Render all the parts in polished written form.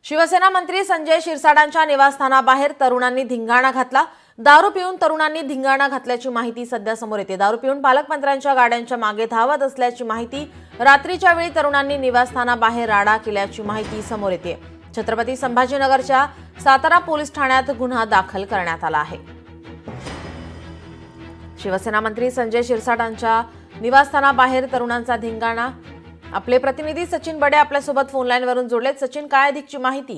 शिवसेना मंत्री संजय शिरसाटांच्या निवासस्थानाबाहेर तरुणांनी धिंगाणा घातला। दारू पिऊन तरुणांनी धिंगाणा घातल्याची माहिती सध्या समोर येते। दारू पिऊन पालकमंत्र्यांच्या गाड्यांच्या मागे धावत असल्याची माहिती, रात्रीच्या वेळी तरुणांनी निवासस्थानाबाहेर राडा केल्याची माहिती समोर येते। छत्रपती संभाजीनगरच्या सातारा पोलीस ठाण्यात गुन्हा दाखल करण्यात आला आहे। शिवसेना मंत्री संजय शिरसाटांच्या निवासस्थानाबाहेर तरुणांचा धिंगाणा। आपले प्रतिनिधी सचिन बडे आपल्यासोबत फोन लाईन वरून जोडलेत। सचिन, काय अधिकची माहिती?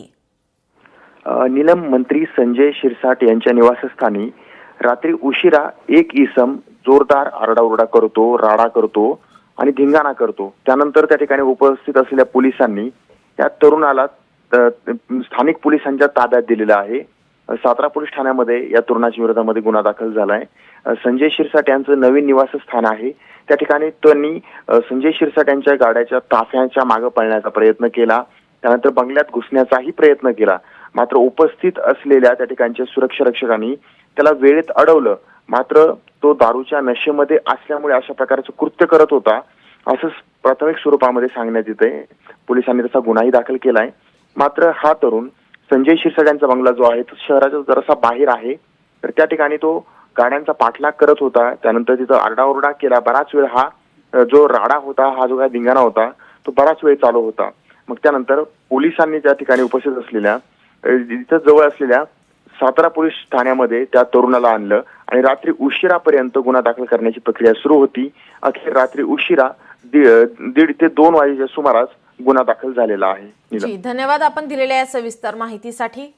नीलम, मंत्री संजय शिरसाट यांच्या निवासस्थानी रात्री उशिरा एक इसम जोरदार आरडाओरडा करतो, राडा करतो आणि धिंगाणा करतो। त्यानंतर त्या ठिकाणी उपस्थित असलेल्या पोलिसांनी त्या तरुणाला स्थानिक पोलिसांच्या ताब्यात दिलेला आहे। सातारा पोलीस ठाण्यामध्ये या तरुणाच्या विरोधामध्ये गुन्हा दाखल झालाय। संजय शिरसाट यांचं नवीन निवासस्थान आहे। त्या ठिकाणी त्यांनी संजय शिरसाट यांच्या गाड्याच्या ताफ्यांच्या मागे पळण्याचा प्रयत्न केला, त्यानंतर बंगल्यात घुसण्याचाही प्रयत्न केला। मात्र उपस्थित असलेल्या त्या ठिकाणच्या सुरक्षा रक्षकांनी त्याला वेळेत अडवलं। मात्र तो दारूच्या नशेमध्ये असल्यामुळे अशा प्रकारचं कृत्य करत होता असं प्राथमिक स्वरूपामध्ये सांगण्यात येते। पोलिसांनी तसा गुन्हाही दाखल केलाय। मात्र हा तरुण संजय शिरसाट यांचा बंगला जो आहे तो शहराच्या जरासा बाहेर आहे, तर त्या ठिकाणी तो गाड्यांचा पाठलाग करत होता। त्यानंतर तिथं आरडाओरडा केला। बराच वेळ हा जो राडा होता, हा जो काय धिंगाणा होता, तो बराच वेळ चालू होता। मग त्यानंतर पोलिसांनी त्या ठिकाणी उपस्थित असलेल्या तिथं जवळ असलेल्या सातारा पोलीस ठाण्यामध्ये त्या तरुणाला आणलं आणि रात्री उशिरापर्यंत गुन्हा दाखल करण्याची प्रक्रिया सुरू होती। अखेर रात्री उशिरा 1:30 ते 2 वाजेच्या सुमारास गुन्हा दाखल झालेला आहे। जी, धन्यवाद आपण दिलेल्या या सविस्तर माहितीसाठी।